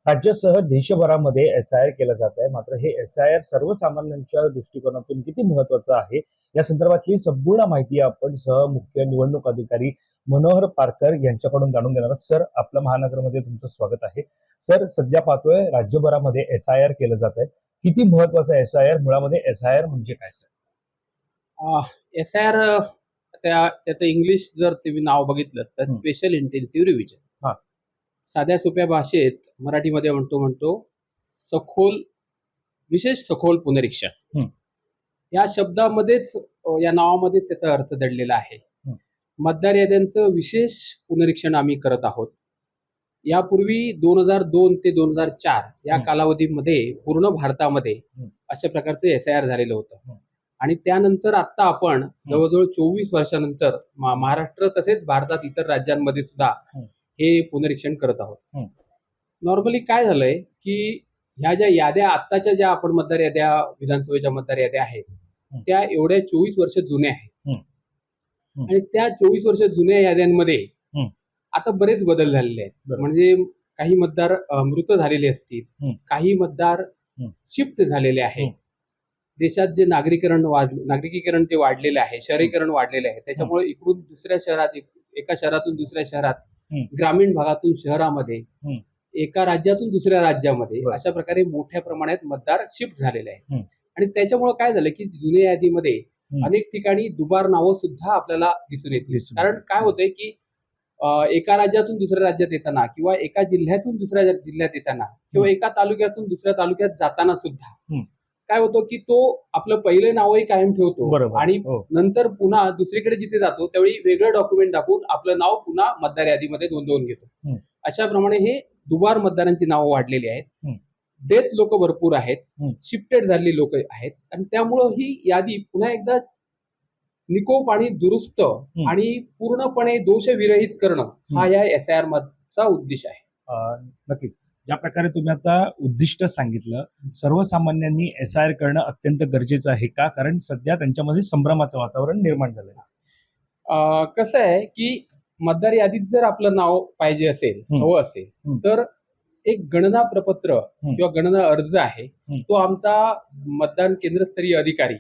राज्यासह देशभरामध्ये एसआयआर केलं जात आहे. मात्र हे एसआयआर सर्वसामान्यांच्या दृष्टिकोनातून किती महत्वाचं आहे या संदर्भातली संपूर्ण माहिती आपण मुख्य निवडणूक अधिकारी मनोहर पारकर यांच्याकडून जाणून घेणार आहोत. सर, आपल्या महानगरमध्ये तुमचं स्वागत आहे. सर, सध्या पाहतोय राज्यभरामध्ये एसआयआर केलं जात आहे. किती महत्वाचं एसआयआर? मुळामध्ये एसआयआर म्हणजे काय सर? एसआयआर त्याचं इंग्लिश जर तुम्ही नाव बघितलं तर स्पेशल इंटेन्सिव्ह रिव्हिजन. साध्या सोप्या भाषेत मराठीमध्ये म्हणतो विशेष सखोल पुनरीक्षण. या शब्दामध्येच या नावामध्येच त्याचा अर्थ दडलेला आहे. मतदार याद्यांचं विशेष पुनरीक्षण आम्ही करत आहोत. यापूर्वी 2002 ते 2004 या कालावधीमध्ये पूर्ण भारतामध्ये अशा प्रकारचं एसआयआर झालेलं होतं. आणि त्यानंतर आता आपण जवळजवळ 24 वर्षानंतर महाराष्ट्र तसेच भारतात इतर राज्यांमध्ये सुद्धा हे पुनरीक्षण करत आहोत. नॉर्मली काय झालंय की ह्या ज्या याद्या आत्ताच्या ज्या आपण मतदार याद्या विधानसभेच्या मतदार याद्या आहेत त्या एवढ्या 24 वर्ष जुन्या आहेत. आणि त्या 24 वर्ष जुन्या याद्यांमध्ये आता बरेच बदल झालेले आहेत. म्हणजे काही मतदार मृत झालेले असतील, काही मतदार शिफ्ट झालेले आहेत. देशात जे नागरिकीकरण जे वाढलेलं आहे, शहरीकरण वाढलेलं आहे, त्याच्यामुळे इकडून दुसऱ्या शहरात, एका शहरातून दुसऱ्या शहरात, ग्रामीण भागातून शहरामध्ये, एका राज्यातून दुसऱ्या राज्यामध्ये अशा प्रकारे मोठ्या प्रमाणात मतदार शिफ्ट झालेले आहे. आणि त्याच्यामुळे काय झालं की जुन्या यादीमध्ये अनेक ठिकाणी दुबार नावं सुद्धा आपल्याला दिसून येतील. कारण काय होतंय की एका राज्यातून दुसऱ्या राज्यात येताना किंवा एका जिल्ह्यातून दुसऱ्या जिल्ह्यात येताना किंवा एका तालुक्यातून दुसऱ्या तालुक्यात जाताना सुद्धा काय होतं की तो आपलं पहिलं नावही कायम ठेवतो आणि नंतर पुन्हा दुसरीकडे जिथे जातो त्यावेळी वेगळं डॉक्युमेंट दाखवून आपलं नाव पुन्हा मतदार यादीमध्ये नोंदवून घेतो. अशा प्रमाणे हे दुबार मतदारांची नावं वाढलेली आहेत. डेथ लोक भरपूर आहेत, शिफ्टेड झालेली लोक आहेत. आणि त्यामुळं ही यादी पुन्हा एकदा निकोप आणि दुरुस्त आणि पूर्णपणे दोषविरहित करणं हा या एसआयआर चा उद्देश आहे. नक्कीच. ज्या प्रकारे तुम्ही आता उद्दिष्ट सांगितलं, सर्वसामान्यांनी एसआयआर करणं अत्यंत गरजेचं आहे का? कारण सध्या त्यांच्यामध्ये संभ्रमाचं वातावरण निर्माण झालंय. कसं आहे की मतदार यादीत जर आपलं नाव पाहिजे असेल, हवं असेल, तर एक गणना प्रपत्र किंवा गणना अर्ज आहे, तो आमचा मतदान केंद्रस्तरीय अधिकारी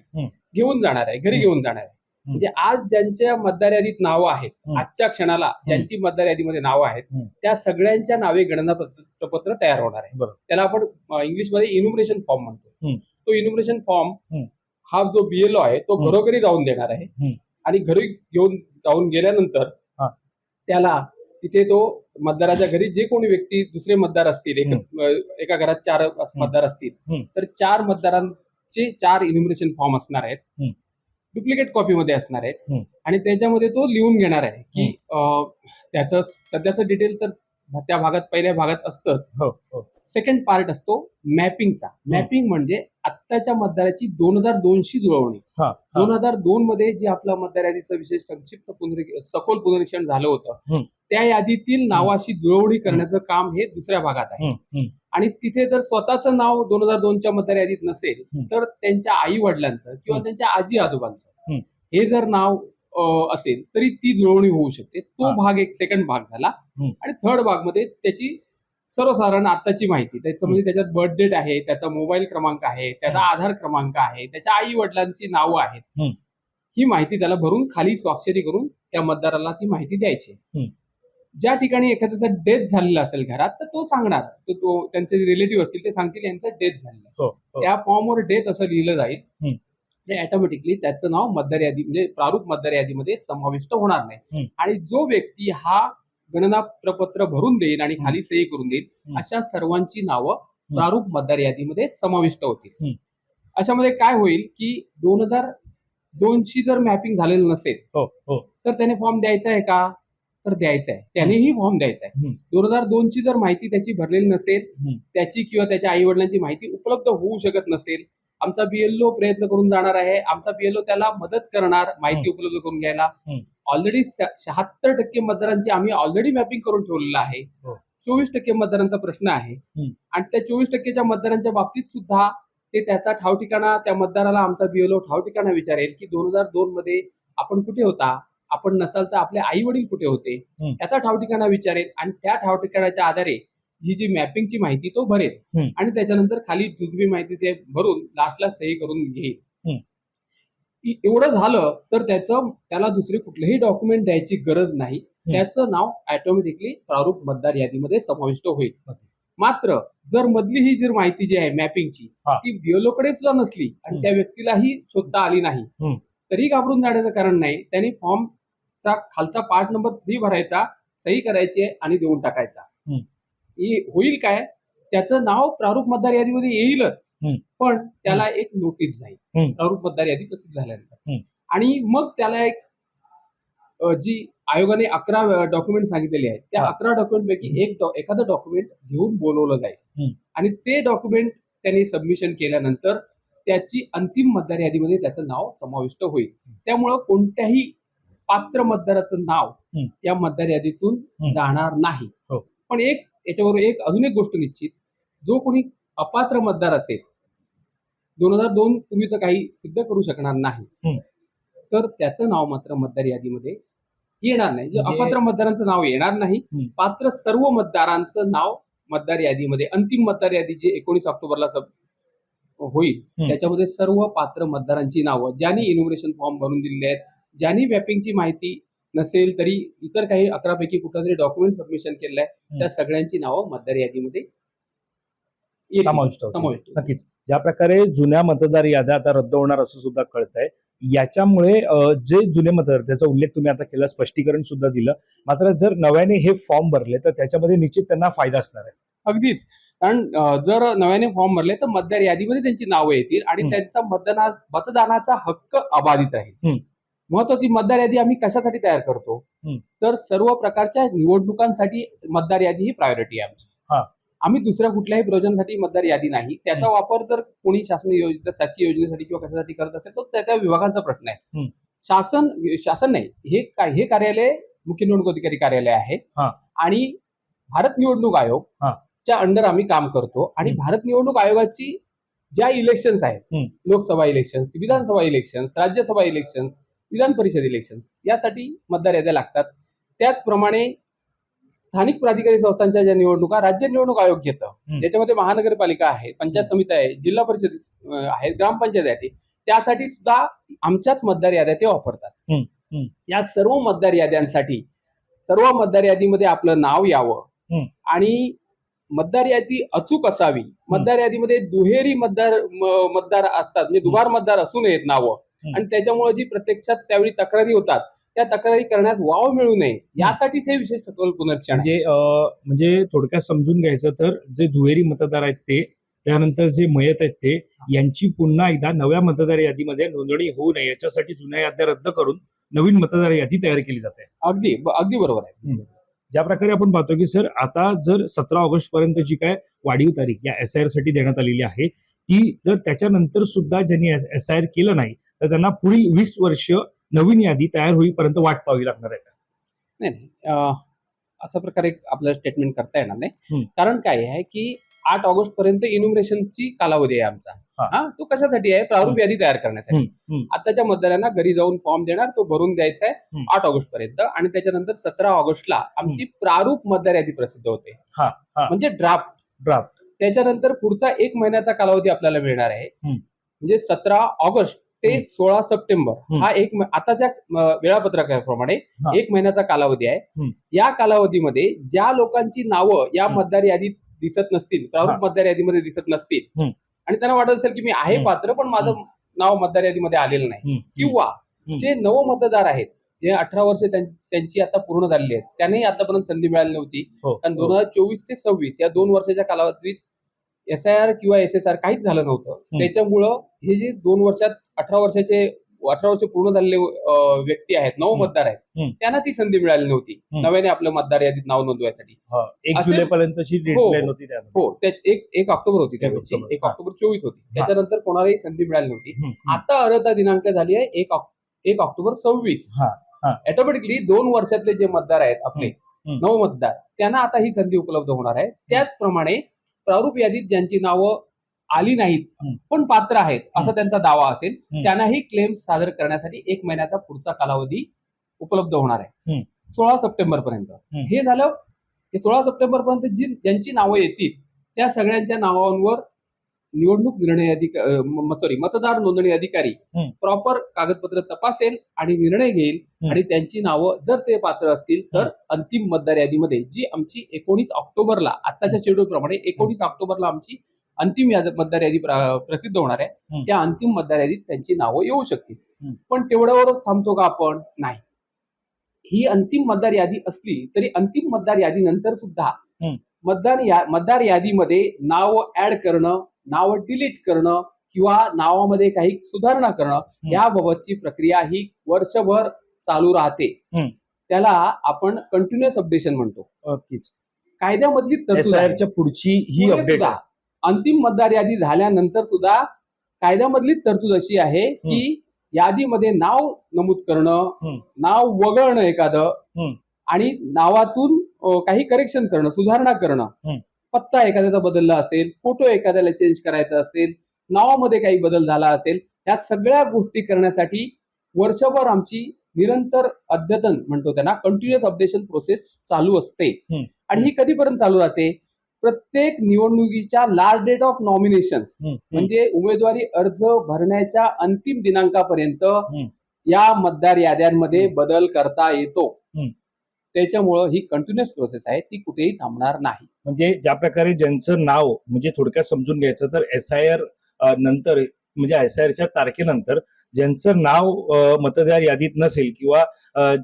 घेऊन जाणार आहे, घरी घेऊन जाणार आहे. म्हणजे आज ज्यांच्या मतदार यादीत नावं आहेत, आजच्या क्षणाला ज्यांची मतदार यादीमध्ये नावं आहेत, त्या सगळ्यांच्या नावे गणना प्रपत्र तयार होणार आहे. त्याला आपण इंग्लिशमध्ये इन्युमरेशन फॉर्म म्हणतो. तो इन्युमरेशन फॉर्म हा जो बीएलओ आहे तो घरोघरी जाऊन देणार आहे. आणि घरी घेऊन जाऊन गेल्यानंतर त्याला तिथे तो मतदाराच्या घरी जे कोणी व्यक्ती दुसरे मतदार असतील, एका घरात 4 मतदार असतील तर 4 मतदारांचे 4 इन्युमरेशन फॉर्म असणार आहेत, डुप्लिकेट कॉपीमध्ये असणार आहेत. आणि त्याच्यामध्ये तो लिहून घेणार आहे की त्याचं सध्याचं डिटेल तर त्या भागात पहिल्या भागात असतंच. सेकंड पार्ट असतो मॅपिंगचा. मॅपिंग म्हणजे आत्ताच्या मतदाराची 2002 शी जुळवणी. 2002 मध्ये जे आपला मतदार यादीचं विशेष संक्षिप्त सखोल पुनरीक्षण झालं होतं त्या यादीतील नावाशी जुळवणी करण्याचं काम हे दुसऱ्या भागात आहे. आणि तिथे जर स्वतःचं नाव 2002च्या मतदार यादीत नसेल तर त्यांच्या आई वडिलांचं किंवा त्यांच्या आजी आजोबांचं हे जर नाव असेल तरी ती जुळवणी होऊ शकते. तो भाग एक सेकंड भाग झाला. आणि थर्ड भाग मध्ये त्याची सर्वसाधारण आत्ताची माहिती, त्याचं म्हणजे त्याच्यात बर्थ डेट आहे, त्याचा मोबाईल क्रमांक आहे, त्याचा आधार क्रमांक आहे, त्याच्या आई वडिलांची नावं आहेत, ही माहिती त्याला भरून खाली स्वाक्षरी करून त्या मतदाराला ती माहिती द्यायची. ज्या ठिकाणी एखाद्याचा डेथ झालेला असेल घरात तर तो सांगणार, तो त्यांचे रिलेटिव्ह असतील ते सांगतील यांचं डेथ झालेलं. त्या फॉर्मवर डेथ असं लिहिलं जाईल. ऑटोमॅटिकली त्याचं नाव मतदार यादी म्हणजे प्रारूप मतदार यादीमध्ये समाविष्ट होणार नाही. आणि जो व्यक्ती हा गणना प्रपत्र भरून देईल आणि खाली सही करून देईल अशा सर्वांची नावं प्रारूप मतदार यादीमध्ये समाविष्ट होतील. अशामध्ये काय होईल की 2002 ची जर मॅपिंग झालेलं नसेल तर त्याने फॉर्म द्यायचा आहे का? तर द्यायचा आहे, त्यानेही फॉर्म द्यायचा आहे. 2002 ची जर माहिती त्याची भरलेली नसेल, त्याची किंवा त्याच्या आई वडिलांची माहिती उपलब्ध होऊ शकत नसेल, आमचा बीएलओ प्रयत्न करून जाणार आहे, आमचा बीएलओ त्याला मदत करणार माहिती उपलब्ध करून घ्यायला. ऑलरेडी 76% मतदारांची आम्ही ऑलरेडी मॅपिंग करून ठेवलेलं आहे. 24% मतदारांचा प्रश्न आहे. आणि त्या 24%च्या मतदारांच्या बाबतीत सुद्धा ते त्याचा ठाव ठिकाणा, त्या मतदाराला आमचा बीएलओ ठाव ठिकाणा विचारेल की 2002 मध्ये आपण कुठे होता, आपण नसाल तर आपले आई वडील कुठे होते, याचा ठाव ठिकाणा विचारेल. आणि त्या ठाव ठिकाणाच्या आधारे ही जी मॅपिंगची माहिती तो भरेल आणि त्याच्यानंतर खाली जुजबी माहिती ते भरून लास्टला सही करून घेईल. एवढं झालं तर त्याला दुसरे कुठलेही डॉक्युमेंट द्यायची गरज नाही. त्याचं नाव ऑटोमॅटिकली प्रारूप मतदार यादीमध्ये समाविष्ट होईल. मात्र जर मधली ही जी माहिती जी आहे मॅपिंगची ती बीएलओकडे सुद्धा नसली आणि त्या व्यक्तीलाही शोधता आली नाही तरी घाबरून जाण्याचं कारण नाही. त्यांनी फॉर्मचा खालचा पार्ट नंबर 3 भरायचा, सही करायची आणि देऊन टाकायचा. होईल काय, त्याचं नाव प्रारूप मतदार यादीमध्ये येईलच पण त्याला एक नोटीस जाईल प्रारूप मतदार यादी प्रसिद्ध झाल्यानंतर. आणि मग त्याला एक जी आयोगाने 11 डॉक्युमेंट सांगितलेले आहेत त्या 11 डॉक्युमेंट पैकी एखादं डॉक्युमेंट घेऊन बोलवलं जाईल आणि ते डॉक्युमेंट त्यांनी सबमिशन केल्यानंतर त्याची अंतिम मतदार यादीमध्ये त्याचं नाव समाविष्ट होईल. त्यामुळं कोणत्याही पात्र मतदाराचं नाव या मतदार यादीतून जाणार नाही. पण याच्याबरोबर अजून एक गोष्ट निश्चित, जो कोणी अपात्र मतदार असेल 2002 पूर्वीचं काही सिद्ध करू शकणार नाही तर त्याचं नाव मात्र मतदार यादीमध्ये येणार नाही. अपात्र मतदारांचं नाव येणार नाही. पात्र सर्व मतदारांचं नाव मतदार यादीमध्ये अंतिम मतदार यादी जी 19 ऑक्टोबरला होईल त्याच्यामध्ये सर्व पात्र मतदारांची नावं ज्यांनी इन्युमरेशन फॉर्म भरून दिलेले आहेत, ज्यांनी मॅपिंगची माहिती नसेल तरी इतर काही 11 पैकी कुठलं तरी डॉक्युमेंट सबमिशन केलेलं आहे त्या सगळ्यांची नावं मतदार यादीमध्ये समाविष्ट. नक्कीच ज्या प्रकारे जुन्या मतदार याद्या आता रद्द होणार असं सुद्धा कळतंय, याच्यामुळे जे जुने मतदार त्याचा उल्लेख तुम्ही आता केला, स्पष्टीकरण सुद्धा दिलं, मात्र जर नव्याने हे फॉर्म भरले तर त्याच्यामध्ये निश्चित त्यांना फायदा असणार आहे. अगदीच, कारण जर नव्याने फॉर्म भरले तर मतदार यादीमध्ये त्यांची नावं येतील आणि त्यांचा मतदानाचा हक्क अबाधित राहील. महत्वाची मतदार यादी आम्ही कशासाठी तयार करतो तर सर्व प्रकारच्या निवडणुकांसाठी मतदार यादी ही प्रायोरिटी आहे आमची. आम्ही दुसऱ्या कुठल्याही प्रयोजनासाठी मतदार यादी नाही. त्याचा वापर जर कोणी शासकीय योजनेसाठी किंवा कशासाठी करत असेल तर त्या विभागाचा प्रश्न आहे. शासन नाही, हे कार्यालय मुख्य निवडणूक अधिकारी कार्यालय आहे आणि भारत निवडणूक आयोग च्या अंडर आम्ही काम करतो आणि भारत निवडणूक आयोगाची ज्या इलेक्शन्स आहेत, लोकसभा इलेक्शन्स, विधानसभा elections, Rajya Sabha elections, Vidhan Parishad elections, यासाठी मतदार याद्या लागतात. त्याचप्रमाणे स्थानिक प्राधिकारी संस्थांच्या ज्या निवडणुका राज्य निवडणूक आयोग घेतं, ज्याच्यामध्ये महानगरपालिका आहे, पंचायत समिती आहे, जिल्हा परिषद आहे, ग्रामपंचायत आहे, त्यासाठी सुद्धा आमच्याच मतदार याद्या ते वापरतात. या सर्व मतदार याद्यांसाठी सर्व मतदार यादीमध्ये आपलं नाव यावं आणि मतदार यादी अचूक असावी. मतदार यादीमध्ये दुहेरी मतदार असतात, म्हणजे दुबार मतदार असू नयेत नावं आणि त्याच्यामुळे जी प्रत्यक्षात त्यावेळी तक्रारी होतात त्या तक्रारी करण्यास वाव मिळू नये यासाठीच हे विशेष सखोल पुनरीक्षण. म्हणजे थोडक्यात समजून घ्यायचं तर जे दुहेरी मतदार आहेत ते, त्यानंतर जे मयत आहेत ते, यांची पुन्हा एकदा नव्या मतदार यादीमध्ये नोंदणी होऊ नये याच्यासाठी जुन्या याद्या रद्द करून नवीन मतदार यादी तयार केली जाते. अगदी बरोबर आहे. ज्या प्रकारे आपण पाहतो की सर आता जर 17 ऑगस्ट पर्यंत जी काय वाढीव तारीख या SIR साठी देण्यात आलेली आहे ती जर त्याच्यानंतर सुद्धा ज्यांनी SIR केलं नाही तर त्यांना पुढील 20 वर्ष नवीन यादी तयार होईपर्यंत वाट पाहावी लागणार आहे का? नाही, अशा प्रकारे आपल्याला स्टेटमेंट करता येणार नाही. कारण काय आहे की 8 ऑगस्ट पर्यंत इन्युमरेशनची कालावधी आहे आमचा. तो कशासाठी आहे? प्रारूप यादी तयार करण्यासाठी. आताच्या मतदारांना घरी जाऊन फॉर्म देणार, तो भरून द्यायचा आहे 8 ऑगस्ट पर्यंत आणि त्याच्यानंतर 17 ऑगस्टला आमची प्रारूप मतदार यादी प्रसिद्ध होते, म्हणजे ड्राफ्ट. त्याच्यानंतर पुढचा 1 महिन्याचा कालावधी आपल्याला मिळणार आहे, म्हणजे 17 ऑगस्ट ते 16 सप्टेंबर हा आताच्या वेळापत्रकाप्रमाणे 1 महिन्याचा कालावधी आहे. या कालावधीमध्ये ज्या लोकांची नावं या मतदार यादीत दिसत नसतील, प्रारूप मतदार यादीमध्ये दिसत नसतील आणि त्यांना वाटत असेल की मी आहे पात्र पण माझं नाव मतदार यादीमध्ये आलेलं नाही, किंवा जे नव मतदार आहेत जे 18 वर्ष त्यांची आता पूर्ण झालेली आहेत त्यांनाही आतापर्यंत संधी मिळाली नव्हती, कारण 2024 ते 26 या 2 वर्षाच्या कालावधीत SIR किंवा SSR काहीच झालं नव्हतं. त्याच्यामुळं हे जे 2 वर्षात 18 वर्ष पूर्ण झालेले व्यक्ती आहेत, नव मतदार आहेत, त्यांना ती संधी मिळाली नव्हती नव्याने आपलं मतदार यादीत नाव नोंदवायसाठी. 1 जुलै पर्यंतची डेडलाईन होती. 1 ऑक्टोबर होती त्यावेळी, 1 ऑक्टोबर 24 होती. त्याच्यानंतर कोणालाही संधी मिळाली नव्हती. आता अर्हता दिनांक झाली आहे 1 ऑक्टोबर 26. ऑटोमॅटिकली 2 वर्षातले जे मतदार आहेत आपले नव मतदार त्यांना आता ही संधी उपलब्ध होणार आहे. त्याचप्रमाणे प्रारूप यादीत ज्यांची नावं आली नाहीत पण पात्र आहेत असा त्यांचा दावा असेल त्यांनाही क्लेम सादर करण्यासाठी 1 महिन्याचा पुढचा कालावधी उपलब्ध होणार आहे 16 सप्टेंबर पर्यंत. हे झालं हे 16 सप्टेंबर पर्यंत ज्यांची नावं येतील त्या सगळ्यांच्या नावांवर निवडणूक निर्णय मतदार नोंदणी अधिकारी हम्म. प्रॉपर कागदपत्र तपासेल आणि निर्णय घेईल. आणि त्यांची नावं जर ते पात्र असतील तर अंतिम मतदार यादीमध्ये जी आमची 19 ऑक्टोबरला आत्ताच्या शेड्यूल प्रमाणे 19 ऑक्टोबरला आमची अंतिम मतदार यादी प्रसिद्ध होणार आहे. त्या अंतिम मतदार यादीत त्यांची नावं येऊ शकतील. पण तेवढ्यावरच थांबतो का आपण? नाही. ही अंतिम मतदार यादी असली तरी अंतिम मतदार यादीनंतर सुद्धा मतदार यादीमध्ये नाव ऍड करणं, नाव डिलीट करणं किंवा नावामध्ये काही सुधारणा करणं याबाबतची प्रक्रिया ही वर्षभर चालू राहते. त्याला आपण कंटिन्युअस अपडेशन म्हणतो. कायद्यामधली तरतूद आहे. पुढची ही अपडेट अंतिम मतदार यादी झाल्यानंतर सुद्धा कायद्यामधली तरतूद अशी आहे की यादीमध्ये नाव नमूद करणं, नाव वगळणं एखादं, आणि नावातून काही करेक्शन करणं, सुधारणा करणं, पत्ता एखाद्याचा बदलला असेल, फोटो एखाद्याला चेंज करायचा असेल, नावामध्ये काही बदल झाला असेल, या सगळ्या गोष्टी करण्यासाठी वर्षभर आमची निरंतर अद्यतन म्हणतो त्यांना कंटिन्युअस अपडेशन प्रोसेस चालू असते. आणि ही कधीपर्यंत चालू राहते? प्रत्येक निवडणुकीच्या लास्ट डेट ऑफ नॉमिनेशन्स म्हणजे उमेदवारी अर्ज भरण्याच्या अंतिम दिनांकापर्यंत या मतदार याद्यांमध्ये बदल करता येतो. त्याच्यामुळं ही कंटिन्युअस प्रोसेस आहे, ती कुठेही थांबणार नाही. म्हणजे ज्या प्रकारे ज्यांचं नाव म्हणजे थोडक्यात समजून घ्यायचं तर SIR नंतर म्हणजे SIRच्या तारखेनंतर ज्यांचं नाव मतदार यादीत नसेल किंवा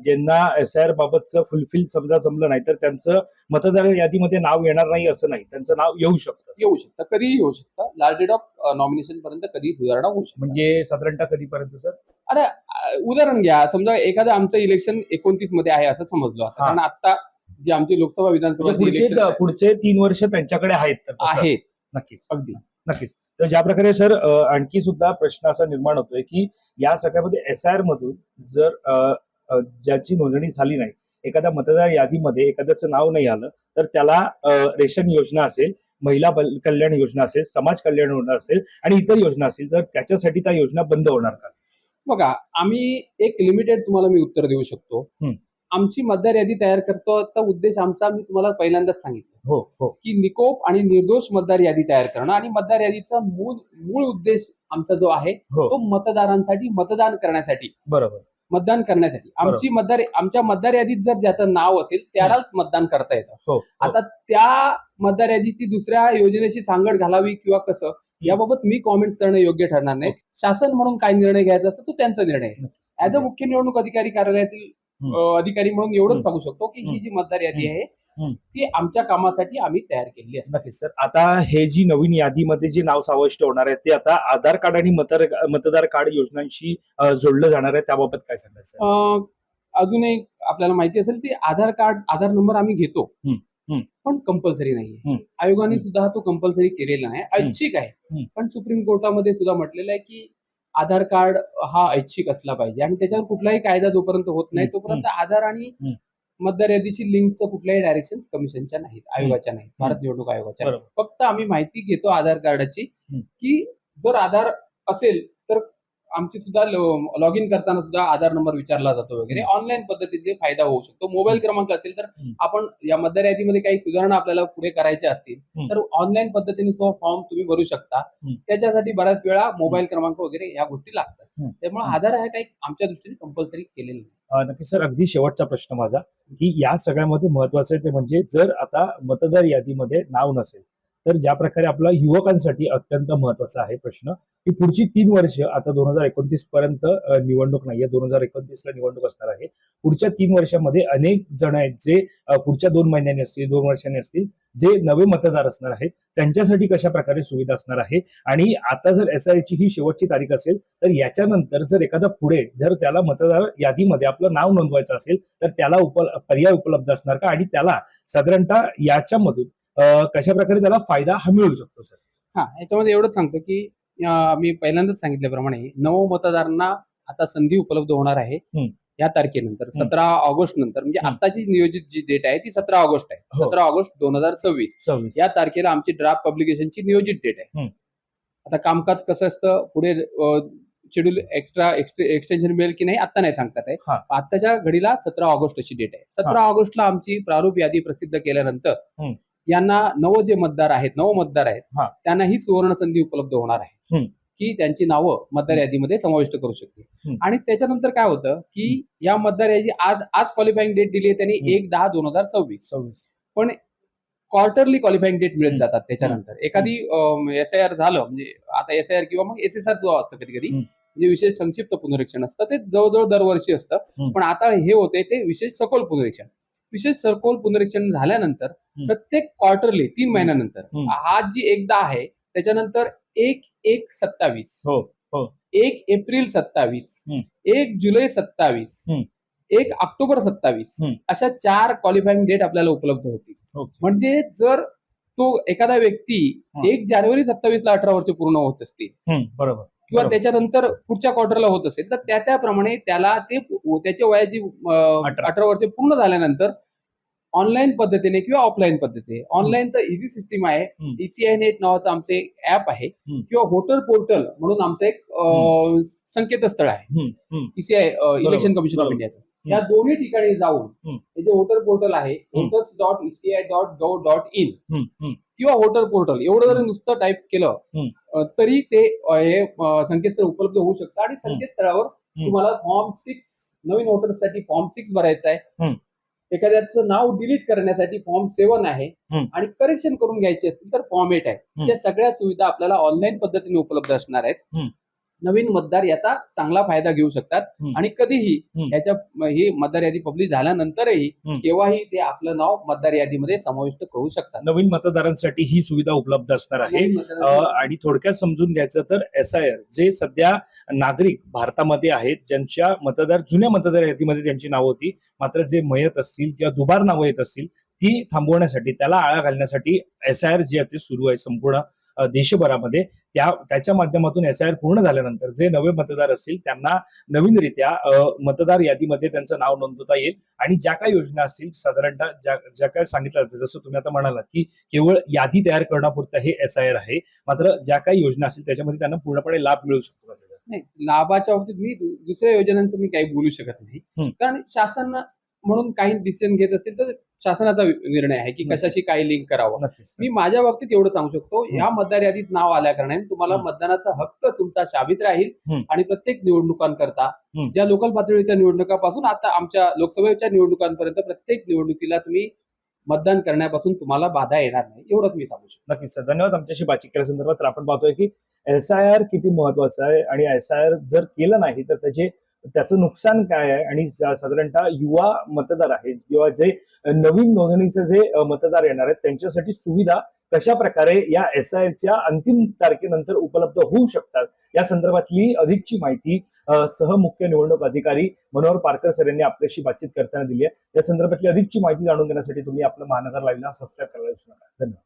ज्यांना SIR बाबतचं फुलफिल समजा जमलं नाही तर त्यांचं मतदार यादीमध्ये नाव येणार नाही असं नाही, त्यांचं नाव येऊ शकतं, कधीही येऊ शकतं. लास्ट डेट ऑफ नॉमिनेशन पर्यंत कधी सुधारणा होऊ शकते. म्हणजे साधारणतः कधीपर्यंत सर? अरे उदाहरण घ्या, समजा एखादं आमचं इलेक्शन 29 मध्ये आहे असं समजलो, कारण आता जे आमची लोकसभा विधानसभा पुढचे 3 वर्ष त्यांच्याकडे आहेत. नक्कीच, अगदी नक्कीच. तर ज्या प्रकारे सर आणखी सुद्धा प्रश्न असा निर्माण होतोय की या सगळ्यामध्ये SIR मधून जर ज्याची नोंदणी झाली नाही, एखाद्या मतदार यादीमध्ये एखाद्याचं नाव नाही आलं तर त्याला रेशन योजना असेल, महिला कल्याण योजना असेल, समाज कल्याण योजना असेल आणि इतर योजना असेल, तर त्याच्यासाठी त्या योजना बंद होणार का? बघा, आम्ही एक लिमिटेड तुम्हाला मी उत्तर देऊ शकतो. आमची मतदार यादी तयार करतोचा उद्देश आमचा मी तुम्हाला पहिल्यांदाच सांगितलं की निकोप आणि निर्दोष मतदार यादी तयार करणं. आणि मतदार यादीचा मूळ उद्देश आमचा जो आहे तो मतदारांसाठी मतदान करण्यासाठी, बरोबर, मतदान करण्यासाठी. आमच्या मतदार यादीत जर ज्याचं नाव असेल त्यालाच मतदान करता येतं. आता त्या मतदार यादीची दुसऱ्या योजनेशी सांगड घालावी किंवा कसं याबाबत मी कॉमेंट्स करणं योग्य ठरणार नाही. शासन म्हणून काय निर्णय घ्यायचा असतो तो त्यांचा निर्णय आहे. ऍज अ मुख्य निवडणूक अधिकारी कार्यालयातील अधिकारी म्हणून एवढंच सांगू शकतो की ही जी मतदार यादी आहे ती आमच्या कामासाठी आम्ही तयार केलेली आहे. नक्कीच सर. आता हे जी नवीन यादीमध्ये जे नाव समाविष्ट होणार आहे ते आता आधार कार्ड आणि मतदार कार्ड योजनांशी जोडलं जाणार आहे, त्याबाबत काय सांगायचं? अजून एक आपल्याला माहिती असेल की आधार नंबर आम्ही घेतो पण कंपल्सरी नाहीये. आयोगाने सुद्धा तो कंपल्सरी केलेला नाही, ऐच्छिक आहे. पण सुप्रीम कोर्टामध्ये सुद्धा म्हटलेलं आहे की आधार कार्ड हा ऐच्छिक असला पाहिजे आणि त्याच्यावर कुठलाही कायदा जोपर्यंत होत नाही तोपर्यंत आधार आणि मतदार यादीशी लिंकचं कुठल्याही डायरेक्शन कमिशनच्या नाहीत, आयोगाच्या नाहीत, भारत निवडणूक आयोगाच्या. फक्त आम्ही माहिती घेतो आधार कार्डाची की जर आधार असेल तर आमची सुद्धा लॉग इन करताना सुद्धा आधार नंबर विचारला जातो वगैरे. ऑनलाईन पद्धतीने फायदा होऊ शकतो. मोबाईल क्रमांक असेल तर आपण या मतदार यादीमध्ये काही सुधारणा आपल्याला पुढे करायच्या असतील तर ऑनलाईन पद्धतीने फॉर्म तुम्ही भरू शकता. त्याच्यासाठी बऱ्याच वेळा मोबाईल क्रमांक वगैरे या गोष्टी लागतात. त्यामुळे आधार आहे काही आमच्या दृष्टीने कंपल्सरी केलेलं नाही. नक्की सर. अगदी शेवटचा प्रश्न माझा की या सगळ्यामध्ये महत्वाचं ते म्हणजे जर आता मतदार यादीमध्ये नाव नसेल तर ज्या प्रकारे आपला युवकांसाठी अत्यंत महत्वाचा आहे प्रश्न की पुढची 3 वर्ष आता 2029 पर्यंत निवडणूक नाहीये, 2029 ला निवडणूक असणार आहे. पुढच्या 3 वर्षामध्ये अनेक जण आहेत जे पुढच्या 2 महिन्यांनी असतील, 2 वर्षांनी असतील, जे नवे मतदार असणार आहेत त्यांच्यासाठी कशा प्रकारे सुविधा असणार आहे. आणि आता जर SIR ची ही शेवटची तारीख असेल तर याच्यानंतर जर एखादा पुढे जर त्याला मतदार यादीमध्ये आपलं नाव नोंदवायचं असेल तर त्याला पर्याय उपलब्ध असणार का आणि त्याला साधारणतः याच्यामधून कशा प्रकारे त्याला फायदा हा मिळू शकतो सर? याच्यामध्ये एवढंच सांगतो की मी पहिल्यांदाच सांगितल्याप्रमाणे नव मतदारांना आता संधी उपलब्ध होणार आहे या तारखेनंतर 17 ऑगस्ट नंतर. म्हणजे आताची नियोजित जी डेट आहे ती 17 ऑगस्ट आहे. 17 ऑगस्ट 2026 या तारखेला आमची ड्राफ्ट पब्लिकेशनची नियोजित डेट आहे. आता कामकाज कसं असतं पुढे शेड्यूल एक्सटेन्शन मिळेल की नाही आता नाही सांगतात आहे. हा. आताच्या घडीला 17 ऑगस्ट अशी डेट आहे. 17 ऑगस्टला आमची प्रारूप यादी प्रसिद्ध केल्यानंतर यांना नव मतदार आहेत हा. त्यांना ही सुवर्ण संधी उपलब्ध होणार आहे की त्यांची नावं मतदार यादीमध्ये समाविष्ट करू शकतील. आणि त्याच्यानंतर काय होतं की या मतदार यादी आज क्वालिफाईंग डेट दिली आहे त्यांनी 1/10/2026. पण क्वार्टरली क्वालिफाईंग डेट मिळत जातात. त्याच्यानंतर एखादी SIR झालं म्हणजे आता SIR किंवा मग SSR जो असतं कधी कधी म्हणजे विशेष संक्षिप्त पुनरीक्षण असतं ते जवळजवळ दरवर्षी असतं. पण आता हे होते ते विशेष सखोल पुनरीक्षण. विशेष सखोल पुनरीक्षण झाल्यानंतर प्रत्येक क्वार्टरली 3 महिन्यानंतर आज जी 1/10 आहे त्याच्यानंतर 1/1/27, 1 एप्रिल 27, 1 जुलै 27, 1 ऑक्टोबर 27 अशा 4 क्वालिफाईंग डेट आपल्याला उपलब्ध होतील. म्हणजे जर तो एखादा व्यक्ती 1 जानेवारी 27 ला 18 वर्ष पूर्ण होत असतील बरोबर किंवा त्याच्यानंतर पुढच्या क्वार्टरला होत असेल तर त्याप्रमाणे त्याला ते त्याच्या वयाची 18 वर्ष पूर्ण झाल्यानंतर ऑनलाईन पद्धतीने किंवा ऑफलाईन पद्धतीने, ऑनलाईन तर इझी सिस्टीम आहे. ECI नेट नावाचं आमचे ऍप आहे किंवा वोटर पोर्टल म्हणून आमचं एक संकेतस्थळ आहे ECI इलेक्शन कमिशन ऑफ इंडियाचं. या दोन्ही ठिकाणी जाऊन हे जे वोटर पोर्टल आहे voters.eci.gov.in किंवा वोटर पोर्टल एवढं जर नुसतं टाईप केलं तरी ते हे संकेतस्थळ उपलब्ध होऊ शकतं. आणि संकेतस्थळावर तुम्हाला फॉर्म 6 नवीन वोटरसाठी फॉर्म 6 भरायचा आहे. एखाद्याचं नाव डिलीट करण्यासाठी फॉर्म 7 आहे आणि करेक्शन करून घ्यायचे असतील तर फॉर्म 8 आहे. या सगळ्या सुविधा आपल्याला ऑनलाईन पद्धतीने उपलब्ध असणार आहेत. नवीन मतदार याचा चांगला फायदा घेऊ शकतात आणि कधीही याच्या ही मतदार यादी पब्लिश झाल्यानंतरही केव्हाही ते आपलं नाव मतदार यादीमध्ये समाविष्ट करू शकतात. नवीन मतदारांसाठी ही सुविधा उपलब्ध असणार आहे. आणि थोडक्यात समजून घ्यायचं तर SIR जे सध्या नागरिक भारतामध्ये आहेत ज्यांच्या जुन्या मतदार यादीमध्ये त्यांची नावं होती, मात्र जे मयत असतील किंवा दुबार नावं येत असतील ती थांबवण्यासाठी, त्याला आळा घालण्यासाठी SIR जे आहे ते सुरू आहे संपूर्ण देशभरामध्ये. त्याच्या माध्यमातून SIR पूर्ण झाल्यानंतर जे नवे मतदार असतील त्यांना नवीनरित्या मतदार यादीमध्ये त्यांचं नाव नोंदवता येईल. आणि ज्या काही योजना असतील साधारणतः ज्या काय सांगितलं जातं, जसं तुम्ही आता म्हणालात की केवळ यादी तयार करण्यापुरतं हे SIR आहे, मात्र ज्या काही योजना असतील त्याच्यामध्ये त्यांना पूर्णपणे लाभ मिळू शकतो. नाही, लाभाच्या बाबतीत मी दुसऱ्या योजनांचं मी काही बोलू शकत नाही, कारण शासन म्हणून काही डिसिजन घेत असतील तर शासनाचा निर्णय आहे की कशाशी काय लिंक करावं. मी माझ्या बाबतीत एवढं सांगू शकतो, या मतदार यादीत नाव आल्या कारणाने तुम्हाला मतदानाचा हक्क तुमचा शाबित राहील. आणि प्रत्येक निवडणुकांकरता, ज्या लोकल पातळीच्या निवडणुकापासून आता आमच्या लोकसभेच्या निवडणुकांपर्यंत प्रत्येक निवडणुकीला तुम्ही मतदान करण्यापासून तुम्हाला बाधा येणार नाही, एवढंच मी सांगू शकतो. नक्कीच सर, धन्यवाद आमच्याशी बातचीत केल्यासंदर्भात. तर आपण पाहतोय की SIR किती महत्वाचं आहे आणि SIR जर केलं नाही तर त्याचं नुकसान काय आहे. आणि साधारणतः युवा मतदार आहेत किंवा जे नवीन नोंदणीचे जे मतदार येणार आहेत त्यांच्यासाठी सुविधा कशा प्रकारे या SIRच्या अंतिम तारखेनंतर उपलब्ध होऊ शकतात या संदर्भातली अधिकची माहिती सहमुख्य निवडणूक अधिकारी मनोहर पारकर सर यांनी आपल्याशी बातचीत करताना दिली आहे. या संदर्भातली अधिकची माहिती जाणून घेण्यासाठी तुम्ही आपलं महानगर लाईव्हला सबस्क्राईब करायला विसरू नका. धन्यवाद.